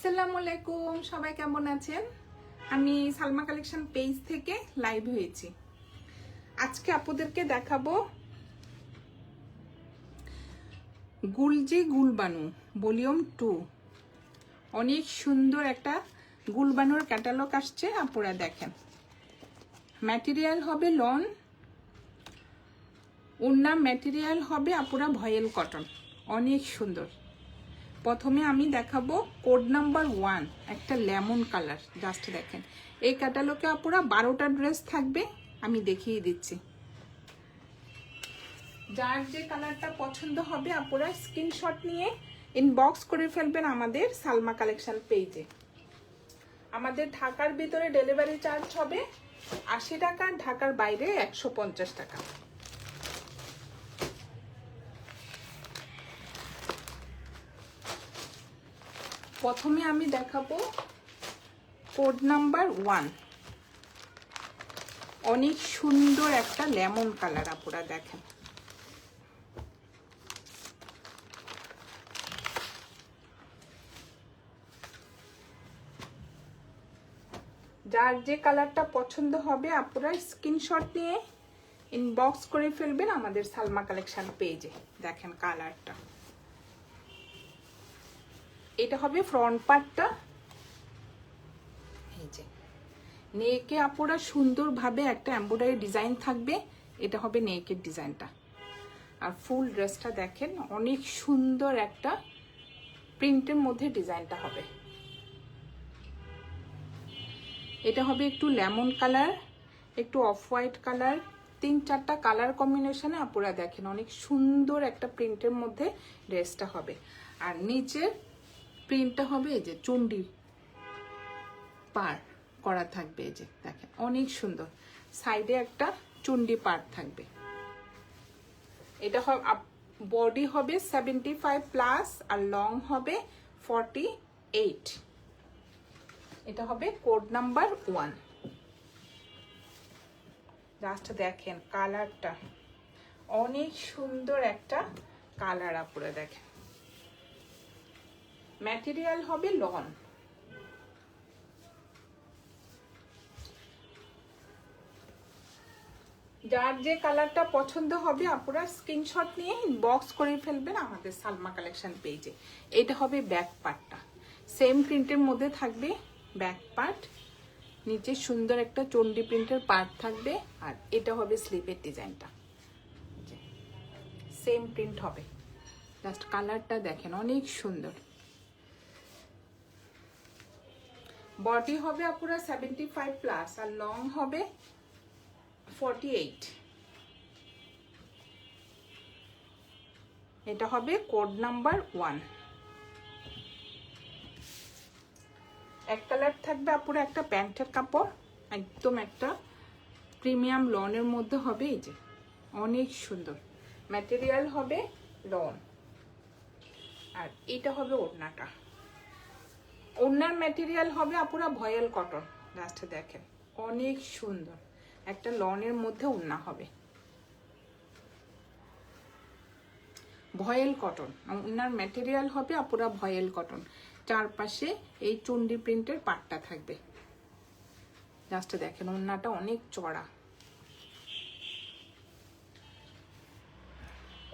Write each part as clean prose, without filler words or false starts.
আসসালামু আলাইকুম, সবাই কেমন আছেন? আমি সালমা কালেকশন পেজ থেকে লাইভ হয়েছি। আজকে আপুদেরকে দেখাবো গুলজি গুলবানু ভলিউম 2। অনেক সুন্দর একটা গুলবানুর ক্যাটালগ আসছে, আপুরা দেখেন। ম্যাটেরিয়াল হবে লন, ওড়না ম্যাটেরিয়াল হবে আপুরা ভয়েল কটন, অনেক সুন্দর। প্রথমে আমি দেখাবো কোড নাম্বার 1, একটা লেমন কালার। জাস্ট দেখেন, এই ক্যাটালগে আপুরা 12টা ড্রেস থাকবে, আমি দেখিয়ে দিচ্ছি। যার যে কালারটা পছন্দ হবে আপুরা স্ক্রিনশট নিয়ে ইনবক্স করে ফেলবেন আমাদের সালমা কালেকশন পেজে। আমাদের ঢাকার ভিতরে ডেলিভারি চার্জ হবে 80 টাকা, ঢাকার বাইরে 150 টাকা। প্রথমে আমি দেখাবো কোড নাম্বার 1, অনেক সুন্দর একটা লেমন কালার। আপুরা দেখেন, যার যে কালারটা পছন্দ হবে আপুরা স্ক্রিনশট নিয়ে ইনবক্স করে ফেলবেন আমাদের সালমা কালেকশন পেজে। দেখেন কালারটা, এটা হবে ফ্রন্ট পার্টটা। এই যে নেকে আপুরা সুন্দরভাবে একটা এমব্রয়ডারি ডিজাইন থাকবে, এটা হবে নেকের ডিজাইনটা। আর ফুল ড্রেসটা দেখেন, অনেক সুন্দর একটা প্রিন্টের মধ্যে ডিজাইনটা হবে। এটা হবে একটু লেমন কালার, একটু অফ হোয়াইট কালার, 3-4টা কালার কম্বিনেশনে আপুরা দেখেন, অনেক সুন্দর একটা প্রিন্টের মধ্যে ড্রেসটা হবে। আর নিচের প্রিন্টটা হবে এই যে চুন্ডি পার করা থাকবে, এই যে দেখেন অনেক সুন্দর। সাইডে একটা চুন্ডি পার থাকবে। এটা বডি হবে 75+ আর লং হবে 48। এটা হবে কোড নাম্বার 1। জাস্ট দেখেন কালারটা, অনেক সুন্দর একটা কালার। আপুরা দেখেন, ম্যাটেরিয়াল হবে লন। যার যে কালারটা পছন্দ হবে আপুরা স্ক্রিনশট নিয়ে ইনবক্স করে ফেলবেন আমাদের সালমা কালেকশন পেজে। এটা হবে ব্যাক পার্টটা, সেম প্রিন্টের মধ্যে থাকবে ব্যাক পার্ট। নিচে সুন্দর একটা চন্ডি প্রিন্টের পার্ট থাকবে। আর এটা হবে স্লিপের ডিজাইনটা, সেম প্রিন্ট হবে। জাস্ট কালারটা দেখেন, অনেক সুন্দর। বডি হবে আপুরা 75+ আর লং হবে 48। এটা হবে কোড নাম্বার 1। এক কালার থাকবে আপুরা একটা প্যান্টের কাপড়, একদম একটা প্রিমিয়াম লনের মধ্যে হবে। এই যে অনেক সুন্দর ম্যাটেরিয়াল হবে লন। আর এটা হবে ওড়নাটা, ওড়নার ম্যাটেরিয়াল হবে আপুরা ভয়েল কটন। জাস্ট দেখেন অনেক সুন্দর একটা লনের মধ্যে ওড়না হবে ভয়েল কটন। ওড়নার ম্যাটেরিয়াল হবে আপুরা ভয়েল কটন। চারপাশে এই চন্ডি প্রিন্টের পাটটা থাকবে। জাস্ট দেখেন ওড়নাটা অনেক চড়া।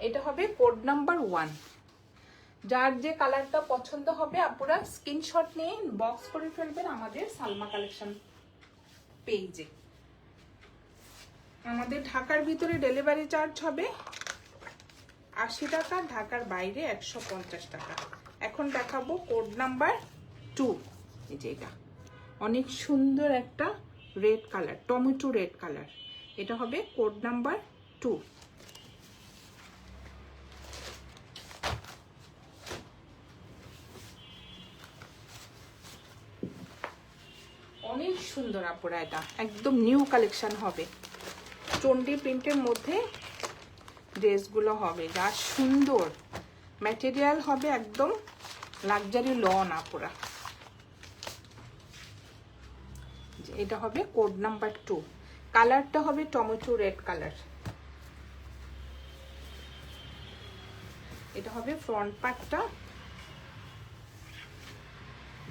এটা হবে কোড নাম্বার 1। যার যে কালারটা পছন্দ হবে আপুরা স্ক্রিনশট নিয়ে বক্স করে ফেলবেন আমাদের সালমা কালেকশন পেজে। আমাদের ঢাকার ভিতরে ডেলিভারি চার্জ হবে 80 টাকা, ঢাকার বাইরে 150 টাকা। এখন দেখাবো কোড নাম্বার 2। এই যে এটা অনেক সুন্দর একটা red colour, tomato red colour. এটা হবে কোড নাম্বার 2। অনেক সুন্দর আপুরা, এটা একদম নিউ কালেকশন হবে। চন্ডি প্রিন্টের মধ্যে ড্রেসগুলো হবে, যা সুন্দর। ম্যাটেরিয়াল হবে একদম লাক্সারি লন আপুরা। এটা হবে কোড নাম্বার 2। কালারটা হবে টমেটো রেড কালার। এটা হবে ফ্রন্ট পার্টটা।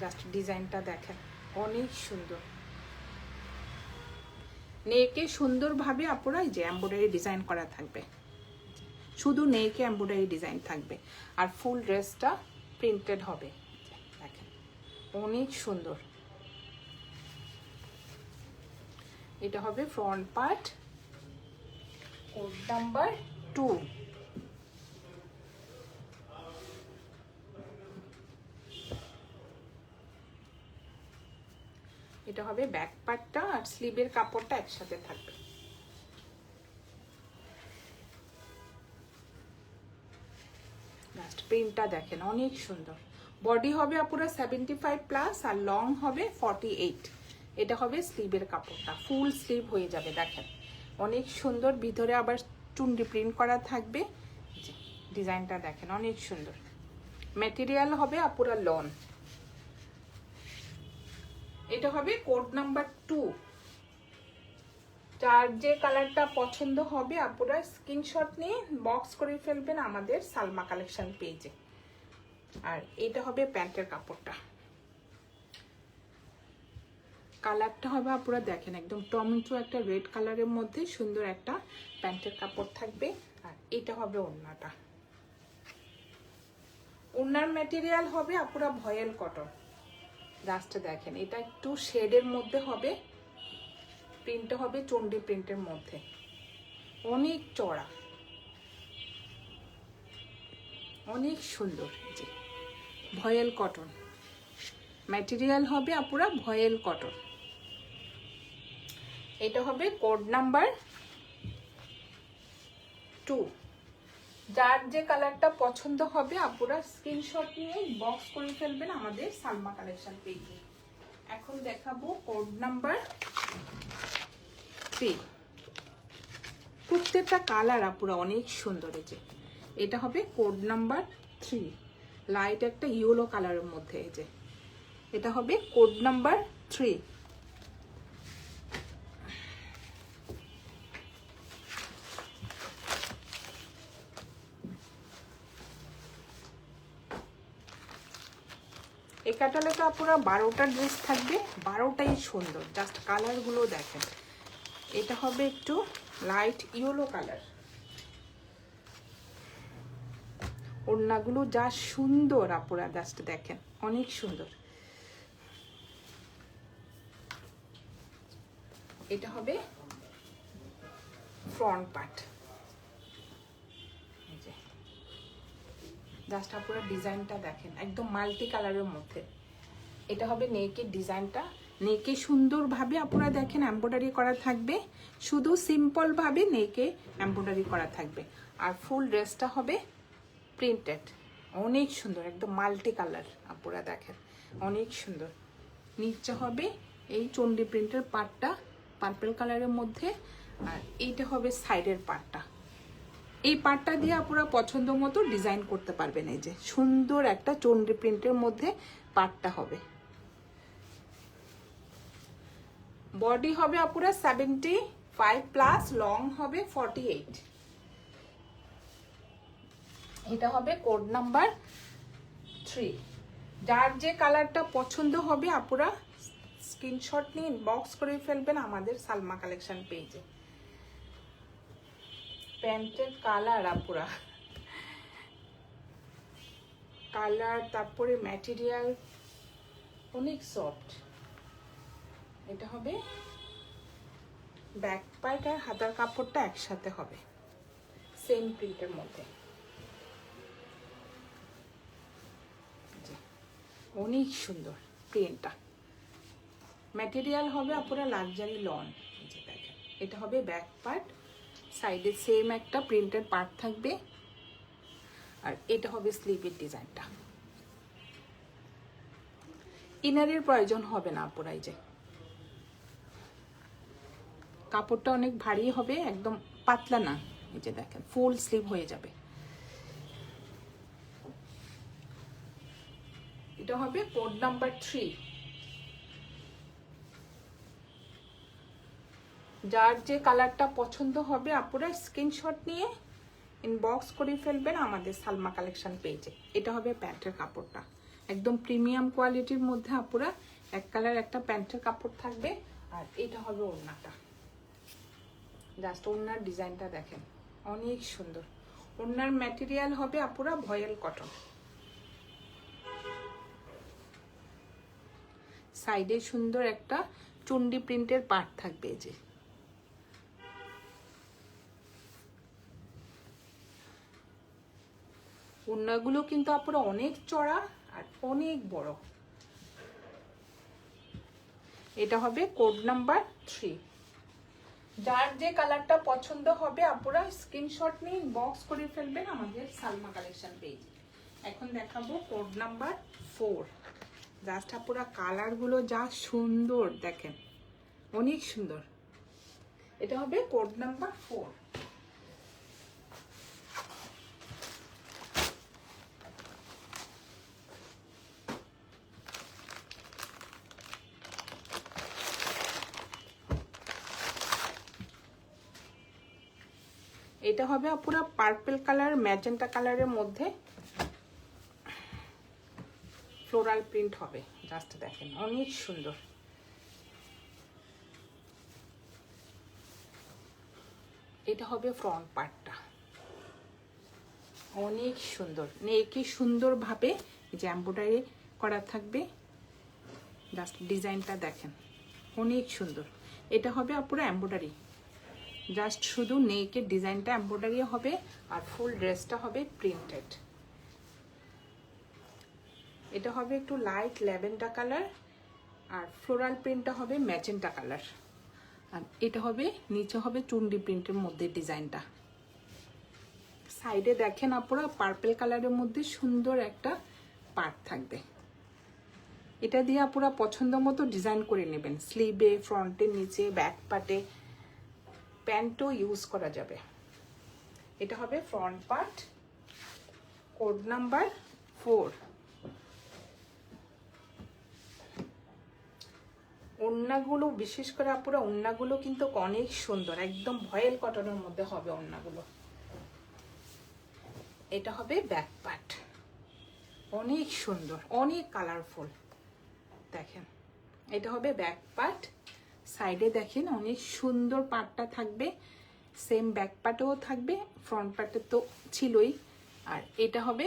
জাস্ট ডিজাইনটা দেখেন, অনেক সুন্দর। নেকে সুন্দরভাবে আপুরা এই যে এমব্রয়ডারি ডিজাইন করা থাকবে, শুধু নেকে এমব্রয়ডারি ডিজাইন থাকবে, আর ফুল ড্রেসটা প্রিন্টেড হবে। দেখেন অনেক সুন্দর। এটা হবে ফ্রন্ট পার্ট, কোড নাম্বার 2। এটা হবে ব্যাক পার্টটা, আর স্লিভের কাপড়টা একসাথে থাকবে। লাস্ট প্রিন্টটা দেখেন, অনেক সুন্দর। বডি হবে আপুরা 75+, আর লং হবে 48। এটা হবে স্লিভের কাপড়টা, ফুল স্লিভ হয়ে যাবে। দেখেন অনেক সুন্দর, ভিতরে আবার চুন্ডি প্রিন্ট করা থাকবে। ডিজাইনটা দেখেন অনেক সুন্দর। ম্যাটেরিয়াল হবে আপুরা লন। এটা হবে কোড নাম্বার 2। যার যে কালারটা পছন্দ হবে আপুরা স্ক্রিনশট নিয়ে বক্স করে ফেলবেন আমাদের সালমা কালেকশন পেজে। আর এটা হবে প্যান্টের কাপড়টা, কালারটা হবে আপুরা দেখেন একদম টমেটো একটা রেড কালারের মধ্যে সুন্দর একটা প্যান্টের কাপড় থাকবে। আর এটা হবে ওড়নাটা, ওড়নার ম্যাটেরিয়াল হবে আপুরা ভয়েল কটন। জাস্ট দেখেন এটা একটু শেডের মধ্যে হবে, প্রিন্টটা হবে চন্ডি প্রিন্টের মধ্যে, অনেক চড়া, অনেক সুন্দর। যে ভয়েল কটন ম্যাটেরিয়াল হবে আপুরা ভয়েল কটন। এটা হবে কোড নাম্বার 2। যার যে কালারটা পছন্দ হবে আপুরা স্ক্রিনশট নিয়ে বক্স করে ফেলবেন আমাদের সালমা কালেকশন পেজে। এখন দেখাবো কোড নাম্বার 3। প্রত্যেকটা কালার আপুরা অনেক সুন্দর। যে এটা হবে কোড নাম্বার 3, লাইট একটা ইয়েলো কালারের মধ্যে। এই যে এটা হবে কোড নাম্বার 3। এই ক্যাটালগে পুরো 12টা ড্রেস থাকবে, 12টাই সুন্দর। জাস্ট কালারগুলো দেখেন, এটা হবে একটু লাইট ইয়েলো কালার। ওড়নাগুলো যা সুন্দর আপুরা, জাস্ট দেখেন অনেক সুন্দর। এটা হবে ফ্রন্ট পার্ট। জাস্ট আপুরা ডিজাইনটা দেখেন একদম মাল্টি কালারের মধ্যে। এটা হবে নেকের ডিজাইনটা, নেকে সুন্দরভাবে আপুরা দেখেন এমব্রয়ডারি করা থাকবে, শুধু সিম্পল ভাবে নেকে এমব্রয়ডারি করা থাকবে। আর ফুল ড্রেসটা হবে প্রিন্টেড, অনেক সুন্দর একদম মাল্টি কালার আপুরা দেখেন অনেক সুন্দর। নিচে হবে এই চন্ডি প্রিন্টের পার্টটা পার্পল কালারের মধ্যে, আর এইটা হবে সাইডের পার্টটা। এই পার্টটা দিয়ে আপনারা পছন্দ মতো ডিজাইন করতে পারবেন। এই যে সুন্দর একটা চন্ডি প্রিন্টের মধ্যে পার্টটা হবে। বডি হবে আপুরা 75+, লং হবে 48। এটা হবে কোড নাম্বার 3। যার যে কালারটা পছন্দ হবে আপুরা স্ক্রিনশট নিয়ে ইনবক্স করে ফেলবেন আমাদের সালমা কালেকশন পেজে। প্যান্টের কালার আপুরা, কালার তারপরে ম্যাটেরিয়াল অনেক সফট। এটা হবে ব্যাক পার্ট আর হাতার কাপড়টা একসাথে হবে সেম প্রিন্টের মধ্যে। অনেক সুন্দর প্রিন্টটা। ম্যাটেরিয়াল হবে আপুরা লাক্সারি লন। দেখেন এটা হবে ব্যাক পার্ট, সাইডে সেম একটা প্রিন্টের পার্ট থাকবে, আর এটা হবে স্লিভের ডিজাইনটা। ইনারের প্রয়োজন হবে না আপুরা। এই যে কাপড়টা অনেক ভারী হবে, একদম পাতলা না। এই যে দেখেন ফুল স্লিভ হয়ে যাবে। এটা হবে কোড নাম্বার 3। যার যে কালারটা পছন্দ হবে আপুরা স্ক্রিনশট নিয়ে ইনবক্স করে ফেলবেন আমাদের সালমা কালেকশন পেজে। এটা হবে প্যান্টের কাপড়টা, একদম প্রিমিয়াম কোয়ালিটির মধ্যে আপুরা এক কালার একটা প্যান্টের কাপড় থাকবে। আর এটা হবে ওড়নাটা, জাস্ট ওড়নার ডিজাইনটা দেখেন অনেক সুন্দর। ওড়নার ম্যাটেরিয়াল হবে আপুরা ভয়েল কটন। সাইডে সুন্দর একটা চুন্ডি প্রিন্টের পার্ট থাকবে। এই যে ওড়নাগুলো কিন্তু আপুরা অনেক চড়া আর অনেক বড়। এটা হবে কোড নাম্বার 3। যার যে কালারটা পছন্দ হবে আপুরা স্ক্রিনশট নিয়ে ইনবক্স করে ফেলবেন আমাদের সালমা কালেকশন পেজ। এখন দেখাবো কোড নাম্বার 4। জাস্ট আপুরা কালারগুলো যা সুন্দর দেখেন, অনেক সুন্দর। এটা হবে কোড নাম্বার 4। এটা হবে পুরো পার্পল কালার ম্যাজেন্টা কালারের মধ্যে ফ্লোরাল প্রিন্ট হবে। জাস্ট দেখেন অনেক সুন্দর। এটা হবে ফ্রন্ট পার্টটা, অনেক সুন্দর। নেকে সুন্দর ভাবে যে এমব্রয়ডারি করা থাকবে। জাস্ট ডিজাইনটা দেখেন অনেক সুন্দর। এটা হবে পুরো এমব্রয়ডারি, জাস্ট শুধু নেকের ডিজাইনটা এমব্রয়ডারি হবে আর ফুল ড্রেসটা হবে প্রিন্টেড। এটা হবে একটু লাইট ল্যাভেন্ডার কালার আর ফ্লোরাল প্রিন্টটা হবে ম্যাজেন্টা কালার। আর এটা হবে নিচে হবে চুন্ডি প্রিন্টের মধ্যে ডিজাইনটা। সাইডে দেখেন আপুরা পার্পল কালারের মধ্যে সুন্দর একটা পার্ট থাকবে। এটা দিয়ে আপুরা পছন্দ মতো ডিজাইন করে নেবেন। স্লিভে, ফ্রন্টে, নিচে, ব্যাক পার্টে, প্যান্টও ইউজ করা যাবে। এটা হবে ফ্রন্ট পার্ট, কোড নাম্বার 4। ওড়নাগুলো বিশেষ করে আপুরা ওড়নাগুলো কিন্তু অনেক সুন্দর, একদম ভয়েল কটনের মধ্যে হবে ওড়নাগুলো। এটা হবে ব্যাক পার্ট, অনেক সুন্দর, অনেক কালারফুল দেখেন। এটা হবে ব্যাক পার্ট। সাইডে দেখেন অনেক সুন্দর পার্টটা থাকবে, সেম ব্যাক পার্টেও থাকবে, ফ্রন্ট পার্টে তো ছিলই। আর এটা হবে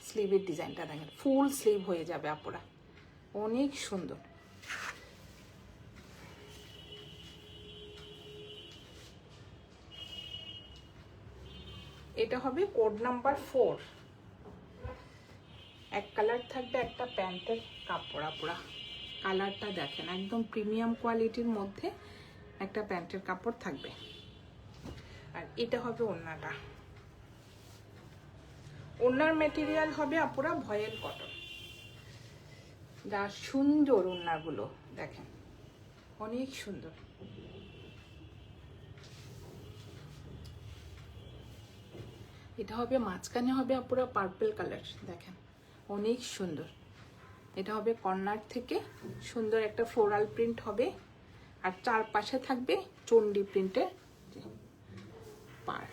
স্লিভের ডিজাইনটা দেখেন, ফুল স্লিভ হয়ে যাবে আপুরা, অনেক সুন্দর। এটা হবে কোড নাম্বার 4। এক কালার থাকবে একটা প্যান্টের কাপড় আপুরা, কালারটা দেখেন একদম প্রিমিয়াম কোয়ালিটির মধ্যে একটা প্যান্টের কাপড় থাকবে। আর এটা হবে ওড়নাটা, ওড়নার ম্যাটেরিয়াল হবে আপুরা ভয়েল কটন। যা সুন্দর ওড়নাগুলো দেখেন অনেক সুন্দর। এটা হবে মাঝখানে হবে আপুরা পার্পল কালার দেখেন অনেক সুন্দর। এটা হবে কর্নার থেকে সুন্দর একটা ফ্লোরাল প্রিন্ট হবে আর চারপাশে থাকবে চন্ডি প্রিন্টের পার।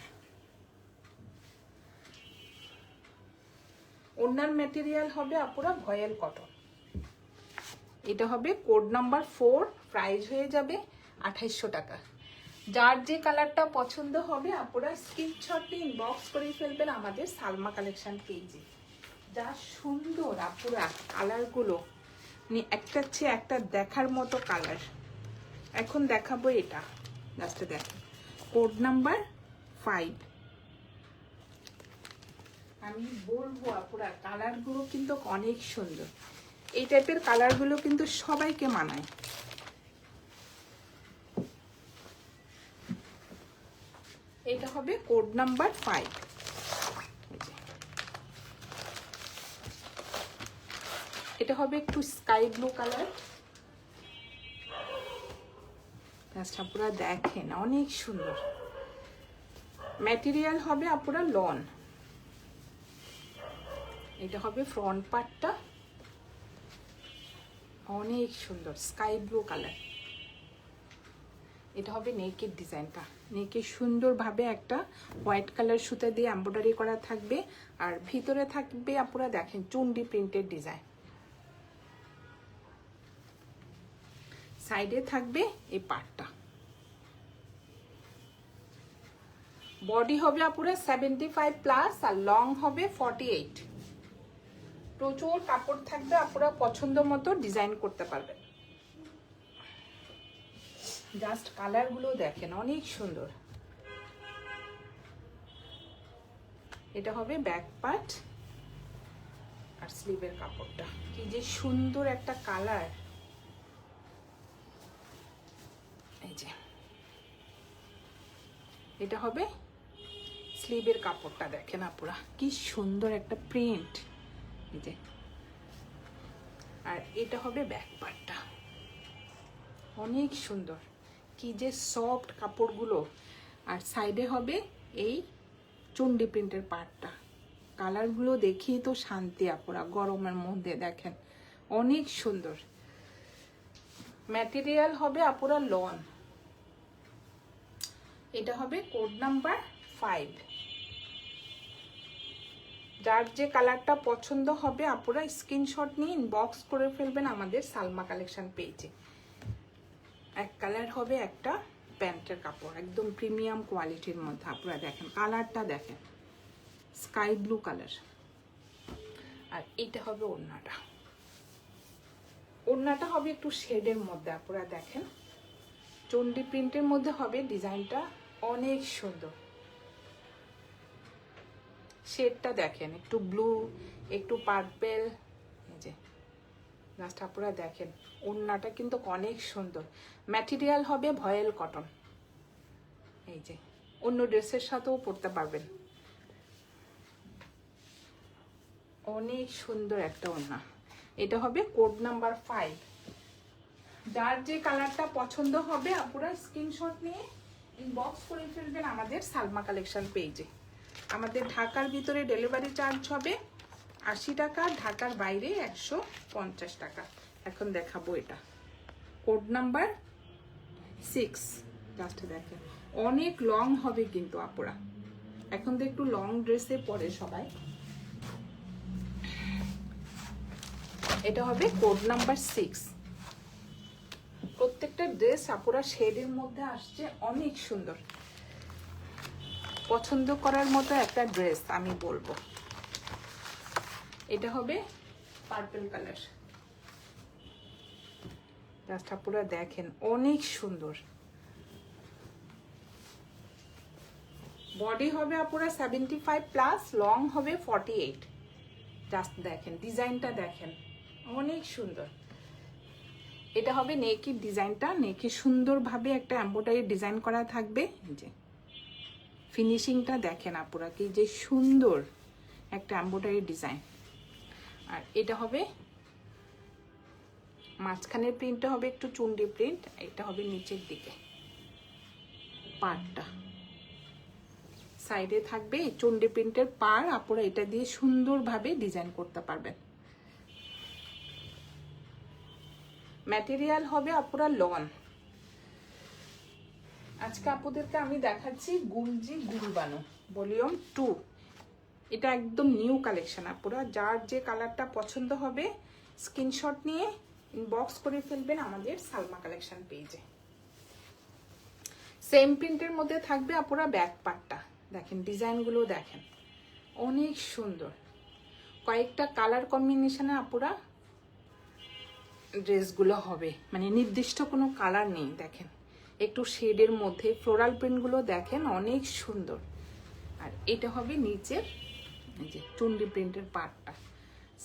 ওড়নার ম্যাটেরিয়াল হবে আপুরা ভয়েল কটন। এটা হবে কোড নাম্বার 4, প্রাইস হয়ে যাবে 2800 টাকা। যার যে কালারটা পছন্দ হবে আপুরা স্ক্রিনশট নিয়ে ইনবক্স করে ফেলবেন আমাদের সালমা কালেকশন পেজে। যা সুন্দর আপুরা কালারগুলো, একটা চেয়ে একটা দেখার মতো কালার। এখন দেখাবো এটা, জাস্ট দেখেন কোড নাম্বার 5। আমি বলবো আপুরা কালারগুলো কিন্তু অনেক সুন্দর, এই টাইপের কালারগুলো কিন্তু সবাইকে মানায়। এটা হবে কোড নাম্বার 5। এটা হবে একটু স্কাই ব্লু কালার। পুরো দেখেন অনেক সুন্দর। ম্যাটেরিয়াল হবে আপুরা লন। এটা হবে ফ্রন্ট পার্টটা, অনেক সুন্দর স্কাই ব্লু কালার। এটা হবে নেকের ডিজাইনটা, নেকে সুন্দরভাবে একটা হোয়াইট কালার সুতা দিয়ে এমব্রয়ডারি করা থাকবে আর ভিতরে থাকবে আপুরা দেখেন চুন্ডি প্রিন্টের ডিজাইন, সাইডে থাকবে এই পার্টটা। বডি হবে আপুরা 75+ আর লং হবে 48। প্রচুর কাপড় থাকবে, আপুরা পছন্দ মতো ডিজাইন করতে পারবেন। জাস্ট কালারগুলো দেখেন অনেক সুন্দর। এটা হবে ব্যাক পার্ট আর স্লিভের কাপড়টা কি যে সুন্দর একটা কালার। এই যে এটা হবে স্লিভের কাপড়টা, দেখেন আপুরা কি সুন্দর একটা প্রিন্ট। এই যে আর এটা হবে ব্যাক পার্টটা, অনেক সুন্দর কি যে সফট কাপড়গুলো। আর সাইডে হবে এই চুন্ডি প্রিন্টের পার্টটা। কালারগুলো দেখি তো শান্তি আপুরা, গরমের মধ্যে দেখেন অনেক সুন্দর। ম্যাটেরিয়াল হবে আপুরা লন। এটা হবে কোড নাম্বার 5। যার যে কালারটা পছন্দ হবে আপুরা স্ক্রিনশট নিয়ে ইনবক্স করে ফেলবেন আমাদের সালমা কালেকশন পেজে। এক কালার হবে একটা প্যান্টের কাপড়, একদম প্রিমিয়াম কোয়ালিটির মধ্যে। আপুরা দেখেন কালারটা দেখেন, স্কাই ব্লু কালার। আর এটা হবে ওড়নাটা। ওড়নাটা হবে একটু শেডের মধ্যে আপুরা দেখেন, চন্ডি প্রিন্টের মধ্যে হবে। ডিজাইনটা অনেক সুন্দর, শেডটা দেখেন একটু ব্লু একটু পার্পেল। এই যে জাস্ট আপুরা দেখেন ওড়নাটা কিন্তু অনেক সুন্দর। ম্যাটেরিয়াল হবে ভয়েল কটন। এই যে অন্য ড্রেসের সাথেও পরতে পারবেন, অনেক সুন্দর একটা ওড়না। এটা হবে কোড নাম্বার 5। যার যে কালারটা পছন্দ হবে আপুরা স্ক্রিনশট নিয়ে ইনবক্স করে ফেলবেন আমাদের সালমা কালেকশন পেজে। আমাদের ঢাকার ভিতরে ডেলিভারি চার্জ হবে 80 টাকা, ঢাকার বাইরে 150 টাকা। এখন দেখাবো এটা কোড নাম্বার 6। জাস্ট দেখেন অনেক লং হবে কিন্তু আপুরা, এখন তো একটু লং ড্রেসে পরে সবাই। এটা হবে কোড নাম্বার 6। প্রত্যেকটা ড্রেস আপুরা শেডের মধ্যে আসছে, অনেক সুন্দর, পছন্দ করার মতো একটা ড্রেস আমি বলবো। এটা হবে পার্পল কালার। জাস্ট আপুরা দেখেন অনেক সুন্দর। বডি হবে আপুরা 75+, লং হবে 48। জাস্ট দেখেন ডিজাইনটা দেখেন অনেক সুন্দর। এটা হবে নেকের ডিজাইনটা, নেকে সুন্দরভাবে একটা এমব্রয়ডারি ডিজাইন করা থাকবে। এই যে ফিনিশিংটা দেখেন আপুরা কি যে সুন্দর একটা এমব্রয়ডারি ডিজাইন। আর এটা হবে মাঝখানের প্রিন্টটা হবে একটু চুন্ডি প্রিন্ট, এটা হবে নিচের দিকে পাড়টা। সাইডে থাকবে চুন্ডি প্রিন্টের পাড়, আপুরা এটা দিয়ে সুন্দরভাবে ডিজাইন করতে পারবেন। ম্যাটেরিয়াল হবে আপুরা লন। আজকে আপুদেরকে আমি দেখাচ্ছি গুলজি গুলবানো ভলিউম 2। এটা একদম নিউ কালেকশন আপুরা। যার যে কালারটা পছন্দ হবে স্ক্রিনশট নিয়ে ইনবক্স করে ফেলবেন আমাদের সালমা কালেকশন পেজে। সেম প্রিন্টের মধ্যে থাকবে আপুরা ব্যাক পার্টটা। দেখেন ডিজাইনগুলো দেখেন অনেক সুন্দর। কয়েকটা কালার কম্বিনেশনে আপুরা ড্রেসগুলো হবে, মানে নির্দিষ্ট কোনো কালার নেই। দেখেন একটু শেডের মধ্যে ফ্লোরাল প্রিন্টগুলো দেখেন অনেক সুন্দর। আর এটা হবে নিচের এই যে চুন্ডি প্রিন্টের পার্টটা।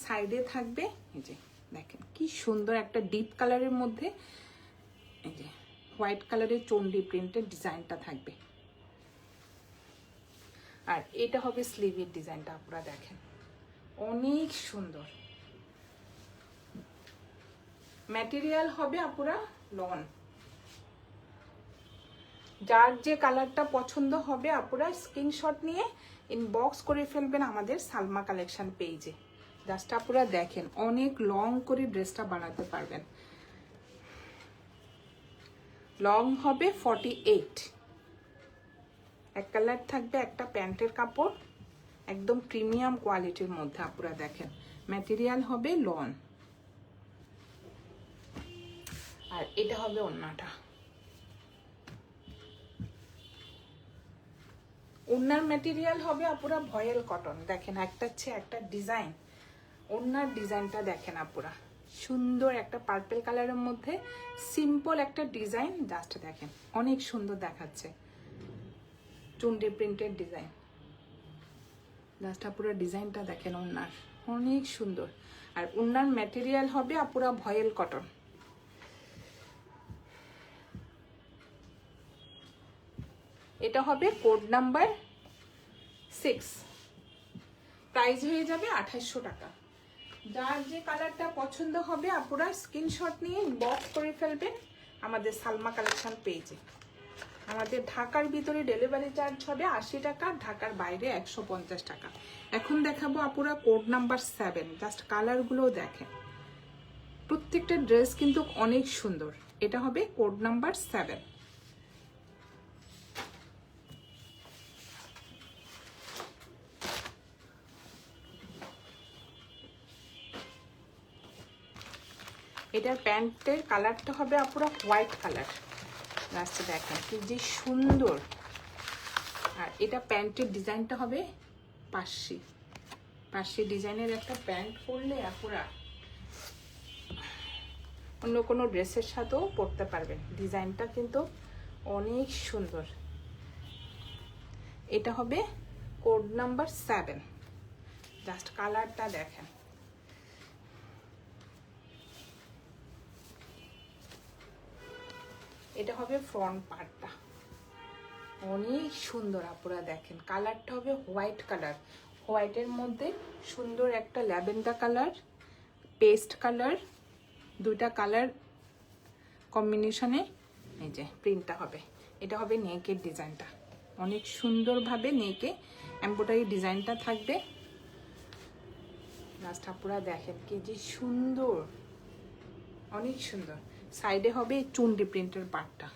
সাইডে থাকবে এই যে দেখেন কি সুন্দর একটা ডিপ কালারের মধ্যে এই যে হোয়াইট কালারের চুন্ডি প্রিন্টের ডিজাইনটা থাকবে। আর এটা হবে স্লিভের ডিজাইনটা, আপনারা দেখেন অনেক সুন্দর। ম্যাটেরিয়াল হবে আপুরা লন। যার যে কালারটা পছন্দ হবে আপুরা স্ক্রিনশট নিয়ে ইনবক্স করে ফেলবেন আমাদের সালমা কালেকশন পেজে। জাস্ট আপুরা দেখেন অনেক লং করে ড্রেসটা বানাতে পারবেন। লং হবে 48। এক কালার থাকবে একটা প্যান্টের কাপড়, একদম প্রিমিয়াম কোয়ালিটির মধ্যে আপুরা দেখেন। ম্যাটেরিয়াল হবে লন। আর এটা হবে ওড়নাটা। ওড়নার ম্যাটেরিয়াল হবে আপুরা ভয়েল কটন। দেখেন একটা চেয়ে একটা ডিজাইন, ওড়নার ডিজাইনটা দেখেন আপুরা, সুন্দর একটা পার্পল কালারের মধ্যে সিম্পল একটা ডিজাইন, জাস্ট দেখেন অনেক সুন্দর দেখাচ্ছে, চুন্ডি প্রিন্টের ডিজাইন। জাস্ট আপুরা ডিজাইনটা দেখেন ওড়নার, অনেক সুন্দর। আর ওড়নার ম্যাটেরিয়াল হবে আপুরা ভয়েল কটন। এটা হবে কোড নাম্বার 6, প্রাইস হয়ে যাবে 2800 টাকা। যার যে কালারটা পছন্দ হবে আপুরা স্ক্রিনশট নিয়ে বক্স করে ফেলবেন আমাদের সালমা কালেকশন পেজে। আমাদের ঢাকার ভিতরে ডেলিভারি চার্জ হবে 80 টাকা, ঢাকার বাইরে 150 টাকা। এখন দেখাবো আপুরা কোড নাম্বার 7, জাস্ট কালারগুলোও দেখেন, প্রত্যেকটা ড্রেস কিন্তু অনেক সুন্দর। এটা হবে কোড নাম্বার 7। এটার প্যান্টের কালারটা হবে আপুরা হোয়াইট কালার, লাস্টে দেখেন কি যে সুন্দর। আর এটা প্যান্টের ডিজাইনটা হবে পাশে ডিজাইনের একটা প্যান্ট পরলে আপুরা অন্য কোনো ড্রেসের সাথেও পরতে পারবেন। ডিজাইনটা কিন্তু অনেক সুন্দর। এটা হবে কোড নাম্বার 7, জাস্ট কালারটা দেখেন। এটা হবে ফ্রন্ট পার্টটা, অনেক সুন্দর আপুরা দেখেন। কালারটা হবে হোয়াইট কালার, হোয়াইটের মধ্যে সুন্দর একটা ল্যাভেন্ডার কালার, পেস্ট কালার, দুইটা কালার কম্বিনেশনে এই যে প্রিন্টটা হবে। এটা হবে নেকের ডিজাইনটা, অনেক সুন্দরভাবে নেকে এমব্রয়ডারি ডিজাইনটা থাকবে। লাস্ট আপুরা দেখেন কি যে সুন্দর, অনেক সুন্দর। সাইডে হবে চুন্ডি প্রিন্টের পার্টটা।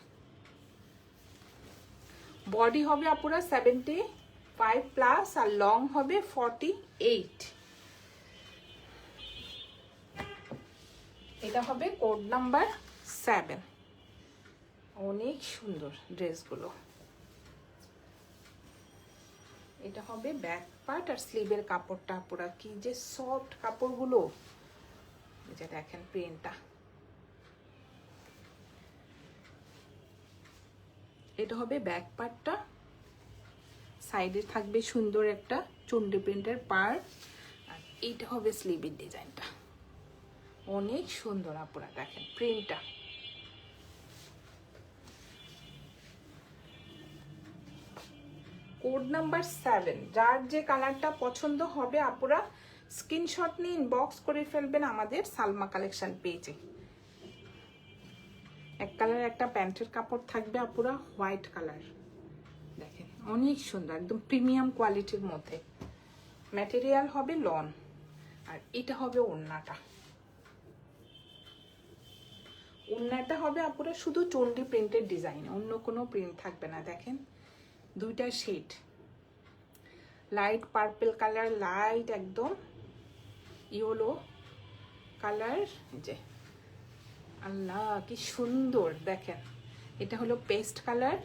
বডি হবে আপুরা 75 প্লাস আর লং হবে 48। এটা হবে কোড নাম্বার 7, অনেক সুন্দর ড্রেসগুলো। এটা হবে ব্যাক পার্ট আর স্লিভের কাপড়টা পুরা কি যে সফট কাপড়গুলো, এটা দেখেন প্রিন্টটা। এটা হবে ব্যাক পার্টটা, সাইডে থাকবে সুন্দর একটা চুন্ডি প্রিন্টের পার্ট, আর এইটা হবে স্লিভের ডিজাইনটা, অনেক সুন্দর আপুরা দেখেন প্রিন্টটা। কোড নাম্বার 7, যার যে কালারটা পছন্দ হবে আপুরা স্ক্রিনশট নিয়ে ইনবক্স করে ফেলবেন আমাদের সালমা কালেকশন পেজে। এক কালার একটা প্যান্টের কাপড় থাকবে আপুরা হোয়াইট কালার, দেখেন অনেক সুন্দর, একদম প্রিমিয়াম কোয়ালিটির মধ্যে। ম্যাটেরিয়াল হবে লন, আর এটা হবে ওড়নাটা। ওড়নাটা হবে আপুরা শুধু চন্ডি প্রিন্টের ডিজাইন, অন্য কোনো প্রিন্ট থাকবে না। দেখেন দুইটা shade, light purple colour, light একদম ইয়েলো কালার, যে আল্লাহ কি সুন্দর দেখেন। এটা হলো পেস্ট কালার,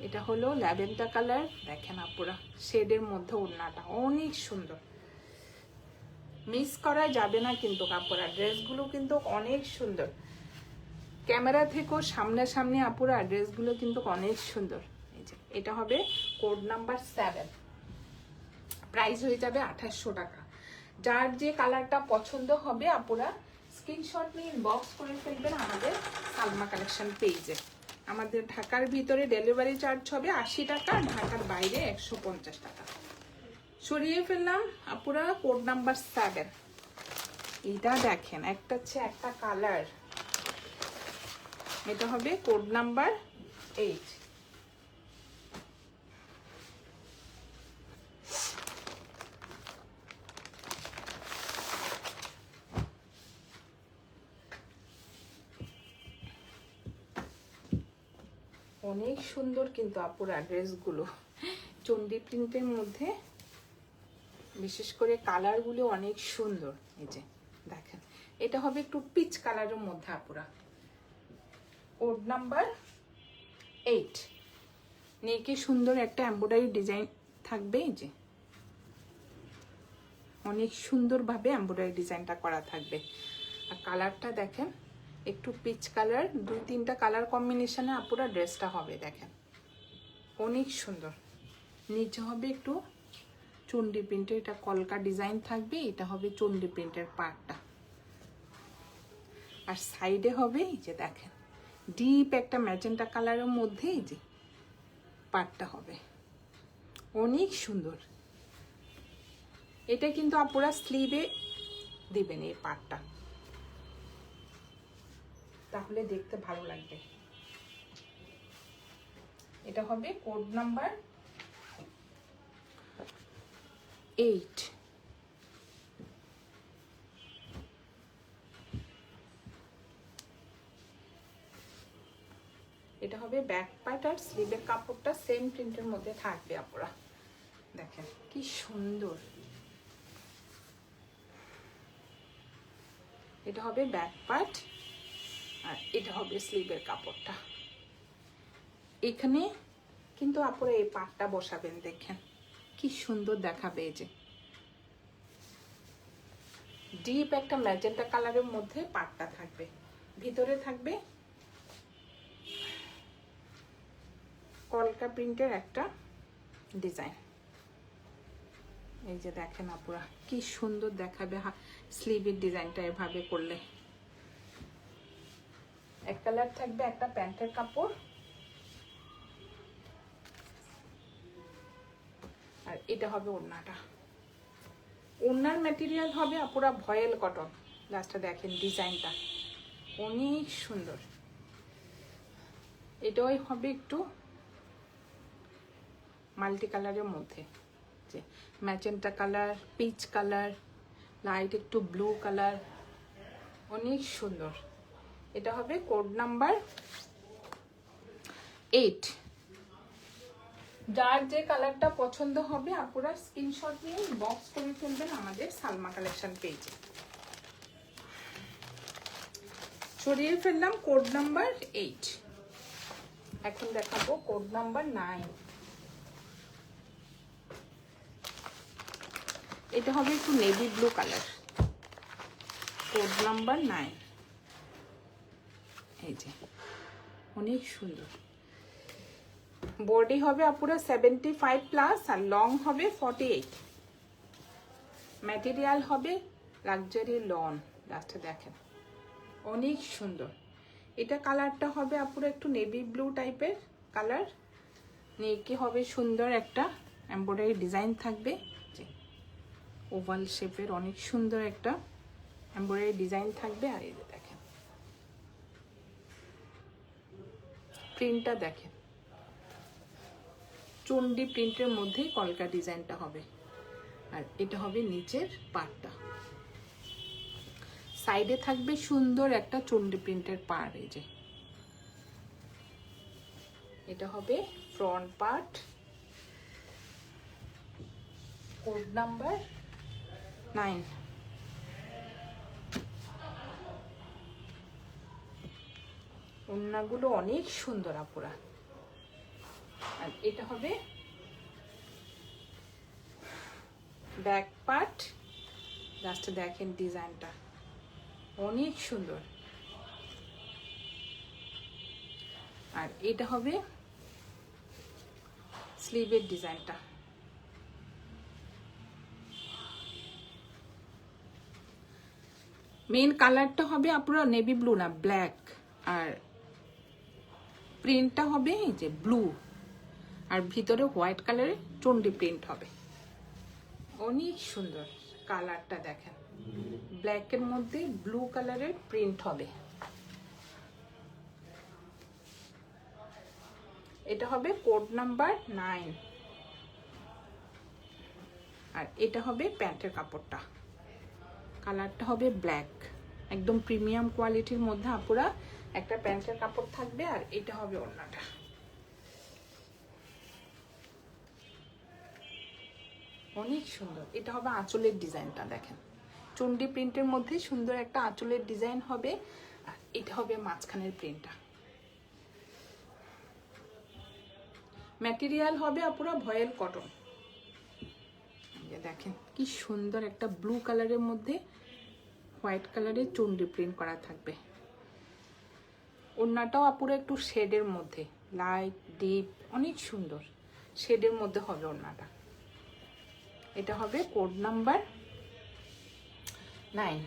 এটা হলো ল্যাভেন্ডার কালার, দেখেন আপুরা শেডের মধ্যে ওড়নাটা অনেক সুন্দর, মিস করা যাবে না কিন্তু আপুরা। ড্রেসগুলো কিন্তু অনেক সুন্দর, ক্যামেরা থেকেও সামনাসামনি আপুরা ড্রেসগুলো কিন্তু অনেক সুন্দর। এই যে এটা হবে কোড নাম্বার 7, প্রাইস হয়ে যাবে 2800 টাকা। যার যে কালারটা পছন্দ হবে আপুরা স্ক্রিনশট নিয়ে ইনবক্স করে ফেলবেন আমাদের সালমা কালেকশন পেজে। আমাদের ঢাকার ভিতরে ডেলিভারি চার্জ হবে 80 টাকা, ঢাকার বাইরে 150 টাকা। সরিয়ে ফেললাম আপুরা কোড নাম্বার 7। এটা দেখেন একটা হচ্ছে একটা কালার, এটা হবে কোড নাম্বার 8। অনেক সুন্দর কিন্তু আপুরা ড্রেসগুলো, চন্ডি প্রিন্টের মধ্যে বিশেষ করে কালারগুলো অনেক সুন্দর। এই যে দেখেন এটা হবে একটু পিচ কালারের মধ্যে আপুরা, কোড নাম্বার 8। নেকে সুন্দর একটা এমব্রয়ডারি ডিজাইন থাকবে, এই যে অনেক সুন্দরভাবে এমব্রয়ডারি ডিজাইনটা করা থাকবে। আর কালারটা দেখেন একটু পিচ কালার, 2-3টা কালার কম্বিনেশনে আপুরা ড্রেসটা হবে। দেখেন অনেক সুন্দর। নিচে হবে একটু চন্ডি প্রিন্টের, এটা কলকা ডিজাইন থাকবে, এটা হবে চন্ডি প্রিন্টের পার্টটা। আর সাইডে হবে এই যে দেখেন ডিপ একটা ম্যাজেন্টা কালারের মধ্যে এই যে পার্টটা হবে, অনেক সুন্দর। এটা কিন্তু আপুরা স্লিভে দিবেন এই পার্টটা, তাহলে দেখতে ভালো লাগবে। এটা হবে কোড নাম্বার 8। এটা হবে ব্যাক পার্ট, আর স্লিভের কাপড়টা সেম প্রিন্টের মধ্যে থাকবে আপুরা। দেখেন কি সুন্দর। এটা হবে ব্যাক পার্ট, আর এটা হবে স্লিভের কাপড়টা। এখানে কিন্তু আপুরা এই পাটটা বসাবেন, দেখেন কি সুন্দর দেখাবে। এই যে ডিপ একটা ম্যাজেন্টা কালারের মধ্যে পাটটা থাকবে, ভিতরে থাকবে কলকা প্রিন্টের একটা ডিজাইন। এই যে দেখেন আপুরা কি সুন্দর দেখাবে স্লিভের ডিজাইনটা এভাবে করলে। এক কালার থাকবে একটা প্যান্টের কাপড়, আর এটা হবে ওড়নাটা। ওড়নার ম্যাটেরিয়াল হবে আপুরা ভয়েল কটন। লাস্টটা দেখেন ডিজাইনটা অনেক সুন্দর। এটাই হবে একটু মাল্টি কালারের মধ্যে, যে magenta colour, peach colour, light একটু ব্লু কালার, অনেক সুন্দর। এটা হবে কোড নাম্বার 8। যার যে কালারটা পছন্দ হবে আপুরা স্ক্রিনশট নিয়ে বক্স করে ফেলবেন আমাদের সালমা কালেকশন পেজে। সরিয়ে ফেললাম কোড নাম্বার 8। এখন দেখাবো কোড নাম্বার 9। এটা হবে একটু navy blue colour, code number 9। এই যে অনেক সুন্দর। বডি হবে আপুরা 75+, আর লং হবে 48। ম্যাটেরিয়াল হবে লাক্সারি লন। লাস্টে দেখেন অনেক সুন্দর। এটা কালারটা হবে আপুরা একটু নেভি ব্লু টাইপের কালার। নেকে হবে সুন্দর একটা এমব্রয়ডারি ডিজাইন থাকবে, যে ওভাল শেপের অনেক সুন্দর একটা এমব্রয়ডারি ডিজাইন থাকবে। আর এই যে দেখেন প্রিন্টটা দেখেন চন্ডি প্রিন্টের মধ্যেই কলকা ডিজাইনটা হবে। আর এটা হবে নিচের পার্টটা, সাইডে থাকবে সুন্দর একটা চন্ডি প্রিন্টের পার্ট। এই যে এটা হবে ফ্রন্ট পার্ট, কোড নাম্বার 9। ওড়নাগুলো অনেক সুন্দর আপুরা। আর এটা হবে ব্যাক পার্ট। লাস্টে দেখেন ডিজাইনটা অনেক সুন্দর। আর এটা হবে স্লিভের ডিজাইনটা। মেইন কালারটা হবে আপুরা নেভি ব্লু না ব্ল্যাক, আর প্রিন্টটা হবে এই যে ব্লু, আর ভিতরে হোয়াইট কালারের চন্ডি প্রিন্ট হবে। অনেক সুন্দর কালারটা দেখেন, ব্ল্যাকের মধ্যে ব্লু কালারের প্রিন্ট হবে। এটা হবে কোড নাম্বার 9। আর এটা হবে প্যান্টের কাপড়টা, কালারটা হবে ব্ল্যাক, একদম প্রিমিয়াম কোয়ালিটির মধ্যে আপুরা একটা প্যান্টের কাপড় থাকবে। আর এটা হবে ওড়নাটা। অনেক সুন্দর। এটা হবে আঁচলের ডিজাইনটা, দেখেন চন্ডি প্রিন্টের মধ্যে সুন্দর একটা আঁচলের ডিজাইন হবে। আর এটা হবে মাঝখানের প্রিন্টটা, ম্যাটেরিয়াল হবে আপুরা ভয়েল কটন। দেখেন কি সুন্দর একটা ব্লু কালারের মধ্যে হোয়াইট কালারের চুনরি প্রিন্ট করা থাকবে। ওড়নাটাও আপুরা একটু শেডের মধ্যে, লাইট ডিপ, অনেক সুন্দর শেডের মধ্যে হবে ওড়নাটা। এটা হবে কোড নাম্বার 9।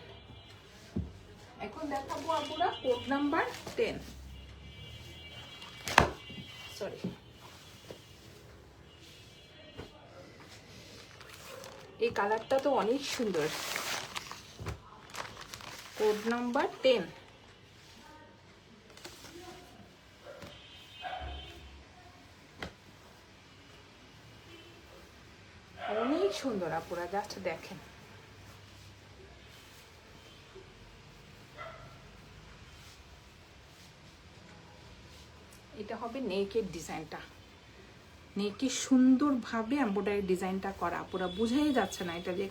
এখন দেখাবো আপুরা কোড নাম্বার 10। সরি, এই কালারটা তো অনেক সুন্দর। Code number 10। অনেক সুন্দর আপুরা, জাস্ট দেখেন। এটা হবে নেকের ডিজাইনটা, নেকে সুন্দরভাবে এমব্রয়ডারি ডিজাইনটা করা, পুরো বোঝাই যাচ্ছে না এটা যে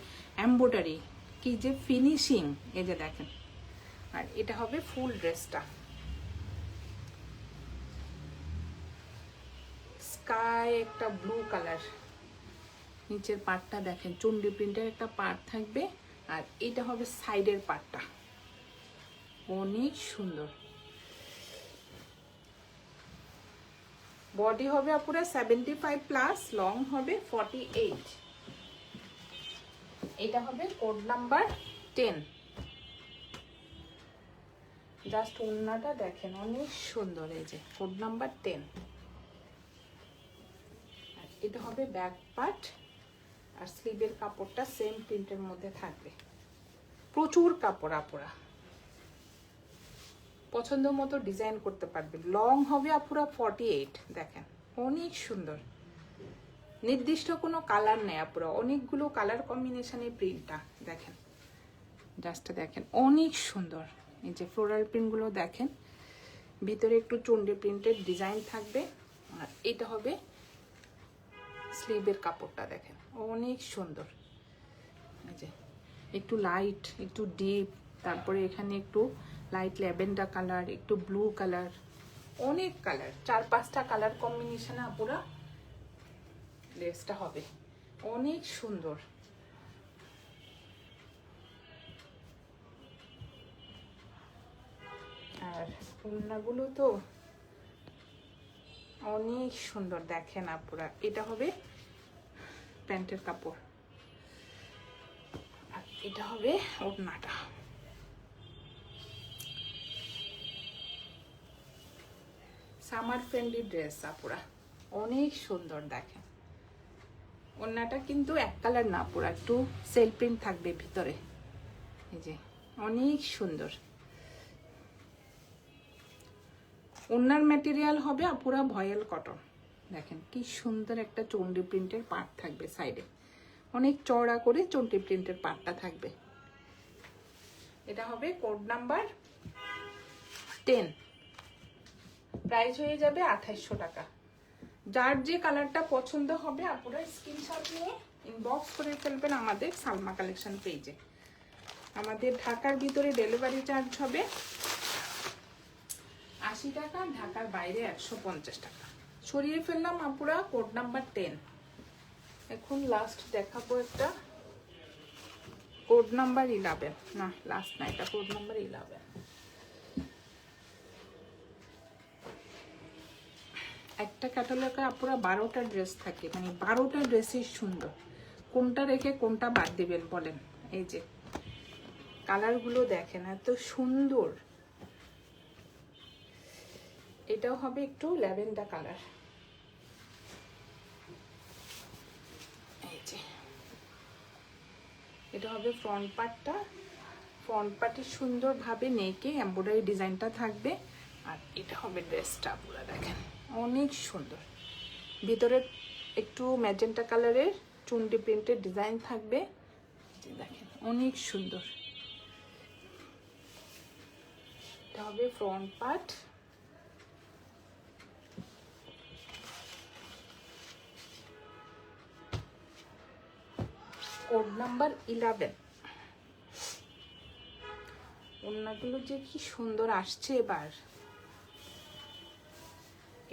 এমব্রয়ডারি, কি যে ফিনিশিং, এই যে দেখেন। আর এটা হবে ফুল ড্রেসটা, স্কাই একটা ব্লু কালার। নিচের পার্টটা দেখেন, চুন্ডি প্রিন্টের একটা পার্ট থাকবে, আর এটা হবে সাইডের পার্টটা, অনেক সুন্দর। বডি হবে আপুরা 75 প্লাস, লং হবে 48। এটা হবে কোড নাম্বার 10। জাস্ট ওড়নাটা দেখেন, অনেক সুন্দর। এই যে কোড নাম্বার 10। এটা হবে ব্যাক পার্ট, আর স্লিভের কাপড়টা সেম প্রিন্টের মধ্যে থাকবে। প্রচুর কাপড় আপুরা, পছন্দ মতো ডিজাইন করতে পারবে। লং হবে আপুরা 48। দেখেন অনেক সুন্দর, নির্দিষ্ট কোনো কালার নেই আপুরা, অনেকগুলো কালার কম্বিনেশনে প্রিন্টটা দেখেন, জাস্ট দেখেন অনেক সুন্দর। এই যে ফ্লোরাল প্রিন্টগুলো দেখেন, ভিতরে একটু চুন্ডি প্রিন্টের ডিজাইন থাকবে। আর এটা হবে স্লিভের কাপড়টা, দেখেন অনেক সুন্দর। এই যে একটু লাইট, একটু ডিপ, তারপরে এখানে একটু লাইট ল্যাভেন্ডার কালার, একটু ব্লু কালার, অনেক কালার, 4-5টা কালার কম্বিনেশনে আপুরা ড্রেসটা হবে, অনেক সুন্দর। আর ওড়নাগুলো তো অনেক সুন্দর, দেখেন আপুরা। এটা হবে প্যান্টের কাপড়, আর এটা হবে ওড়নাটা। সামার ফ্রেন্ডলি ড্রেস আপুরা, অনেক সুন্দর। দেখেন ওড়নাটা কিন্তু এক কালার না পুরা, একটু সেল প্রিন্ট থাকবে ভিতরে। এই যে অনেক সুন্দর। ওড়নার ম্যাটেরিয়াল হবে আপুরা ভয়েল কটন। দেখেন কি সুন্দর একটা চন্ডি প্রিন্টের পার্ট থাকবে সাইডে, অনেক চওড়া করে চন্ডি প্রিন্টের পার্টটা থাকবে। এটা হবে কোড নাম্বার 10। প্রাইস হয়ে যাবে 2800 টাকা। যার যে কালারটা পছন্দ হবে আপুরা স্ক্রিনশট নিয়ে ইনবক্স করে ফেলবেন আমাদের সালমা কালেকশন পেজে। আমাদের ঢাকার ভিতরে ডেলিভারি চার্জ হবে 80 টাকা, ঢাকার বাইরে 150 টাকা। সরিয়ে ফেললাম আপুরা কোড নাম্বার 10। এখন লাস্ট দেখাবো একটা কোড নাম্বার 11। না লাস্ট না, এটা কোড নাম্বার 11। একটা ক্যাটালগে আপুরা 12টা ড্রেস থাকে, মানে 12টা ড্রেসই সুন্দর, কোনটা রেখে কোনটা বাদ দিবেন বলেন। এই যে কালারগুলো দেখেন এত সুন্দর। এটাও হবে একটু ল্যাভেন্ডার কালার। এই যে এটা হবে ফ্রন্ট পার্টটা, ফ্রন্ট পার্টে সুন্দরভাবে নেকে এমব্রয়ডারি ডিজাইনটা থাকবে। আর এটা হবে ড্রেসটা পুরো দেখেন অনেক সুন্দর, ভিতরে একটু ম্যাজেন্টা কালারের চুন্ডি প্রিন্টের ডিজাইন থাকবে। দেখেন অনেক সুন্দর। এটা হবে ফ্রন্ট পার্ট। Code number 11। ওড়নাগুলো যে কি সুন্দর আসছে এবার।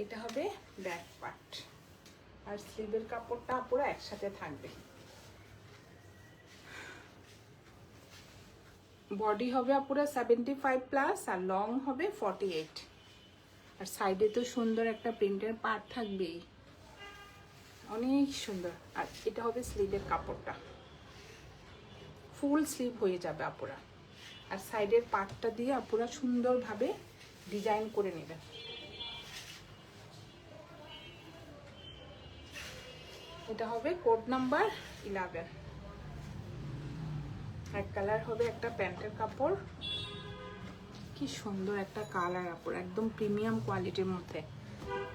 এটা হবে ব্যাক পার্ট। আর স্লিভের কাপড়টা পুরো একসাথে থাকবে। বডি হবে পুরো 75+ আর লং হবে 48। আর সাইডে তো সুন্দর একটা প্রিন্টের পার্ট থাকবেই, অনেক সুন্দর। আর এটা হবে স্লিভের কাপড়টা, ফুল স্লিভ হয়ে যাবে আপুরা। আর সাইডের পার্টটা দিয়ে আপুরা সুন্দরভাবে ডিজাইন করে নেবেন। এটা হবে কোড নাম্বার 11। এক কালার হবে একটা প্যান্টের কাপড়, কি সুন্দর একটা কালার আপুরা, একদম প্রিমিয়াম কোয়ালিটির মধ্যে।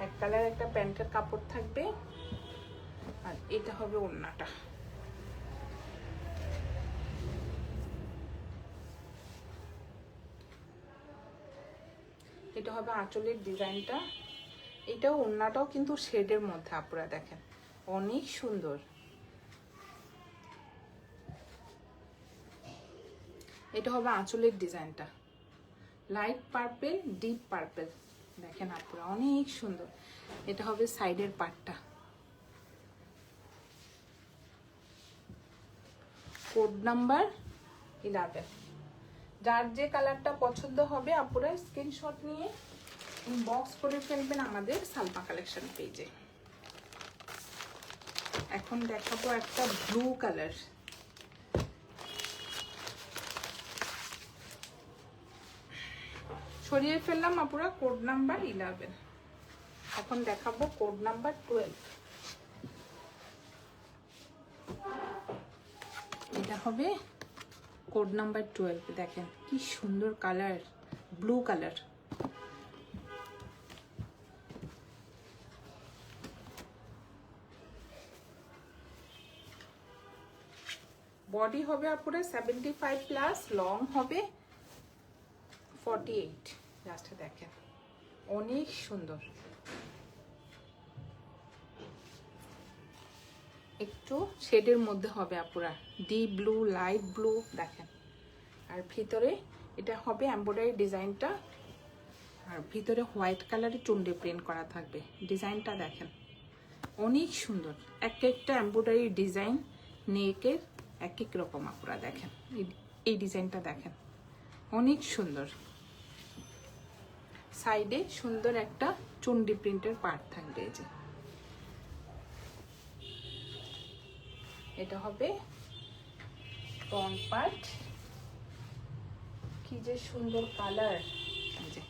এক কালার একটা প্যান্টের কাপড় থাকবে। আর এটা হবে ওড়নাটা। এটা হবে আঁচলের ডিজাইনটা। এটাও ওড়নাটাও কিন্তু শেডের মধ্যে আপুরা দেখেন, অনেক সুন্দর। এটা হবে আঁচলের ডিজাইনটা, লাইট পার্পেল ডিপ পার্পেল, দেখেন আপুরা অনেক সুন্দর। এটা হবে সাইডের পার্টটা। Code number 11। যার যে কালারটা পছন্দ হবে আপুরা স্ক্রিনশট নিয়ে ইনবক্স করে ফেলবেন আমাদের সালমা কালেকশন পেজে। এখন দেখাবো একটা ব্লু কালার। সরিয়ে ফেললাম আপুরা কোড নাম্বার 11। এখন দেখাবো কোড নাম্বার 12। এটা হবে কোড নাম্বার 12। দেখেন কি সুন্দর কালার, ব্লু কালার। বডি হবে আপুরা 75+, লং হবে 48। জাস্ট দেখেন অনেক সুন্দর, একটু শেডের মধ্যে হবে আপুরা, ডিপ ব্লু লাইট ব্লু দেখেন। আর ভিতরে এটা হবে এমব্রয়ডারি ডিজাইনটা, আর ভিতরে হোয়াইট কালারের চুন্ডি প্রিন্ট করা থাকবে। ডিজাইনটা দেখেন অনেক সুন্দর, এক একটা এমব্রয়ডারি ডিজাইন নেকের এক এক রকম আপুরা দেখেন। এই ডিজাইনটা দেখেন অনেক সুন্দর। সাইডে সুন্দর একটা চুন্ডি প্রিন্টের পার্ট থাকবে। এই যে এটা হবে ফ্রন্ট পার্ট, কি যে সুন্দর কালার। এই যে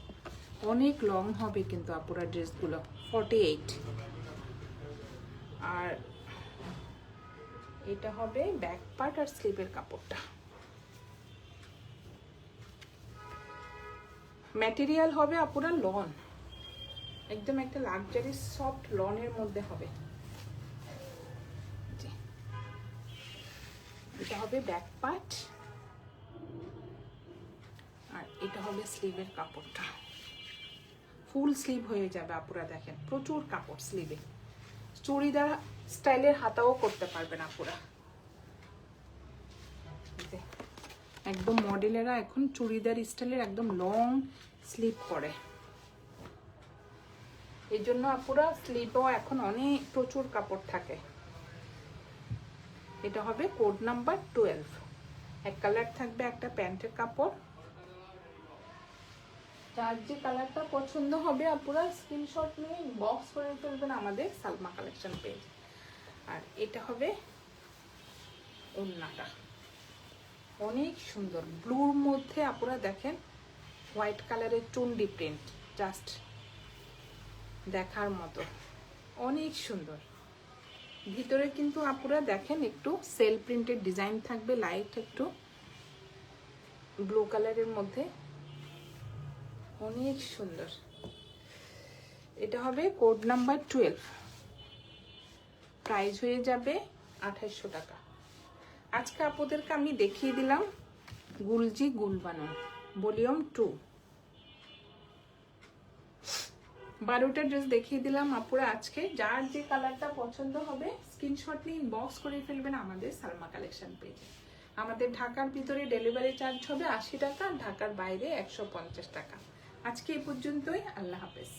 অনেক লং হবে কিন্তু আপুরা ড্রেসগুলো 48। আর এটা হবে ব্যাক পার্ট আর স্লিভের কাপড়টা। ম্যাটেরিয়াল হবে আপুরা লন, একদম একটা লাক্সারি সফট লনের মধ্যে হবে। এটা হবে ব্যাক পার্ট আর এটা হবে স্লিভের কাপড়টা, ফুল স্লিভ হয়ে যাবে আপুরা দেখেন, প্রচুর কাপড় স্লিভে। চুড়িদার স্টাইলের হাতাও করতে পারবেন আপুরা। একদম মডেলেরা এখন চুড়িদার স্টাইলের একদম লং স্লিভ করে, এই জন্য আপুরা স্লিভও এখন অনেক প্রচুর কাপড় থাকে। এটা হবে কোড নাম্বার 12। এক কালার থাকবে একটা প্যান্টের কাপড়। যার যে কালারটা পছন্দ হবে আপুরা স্ক্রিনশট নিয়ে বক্স করে ফেলবেন আমাদের সালমা কালেকশন পেজ। আর এটা হবে ওড়নাটা, অনেক সুন্দর ব্লুর মধ্যে আপুরা দেখেন হোয়াইট কালারের চুন্ডি প্রিন্ট, জাস্ট দেখার মতো অনেক সুন্দর। ভিতরে কিন্তু আপুরা দেখেন একটু সেল প্রিন্টের ডিজাইন থাকবে, লাইট একটু ব্লু কালারের মধ্যে, অনেক সুন্দর। এটা হবে কোড নাম্বার 12। প্রাইস হয়ে যাবে 2800 টাকা। আজকে আপনাদেরকে আমি দেখিয়ে দিলাম গুলজি গুলবানো ভলিউম 2। 12টা ড্রেস দেখিয়ে দিলাম আপুরা আজকে। যার যে কালারটা পছন্দ হবে স্ক্রিনশট নিয়ে ইনবক্স করে ফেলবেন আমাদের সালমা কালেকশন পেজে। আমাদের ঢাকার ভিতরে ডেলিভারি চার্জ হবে 80 টাকা, ঢাকার বাইরে 150 টাকা। আজকে এই পর্যন্তই, আল্লাহ হাফেজ।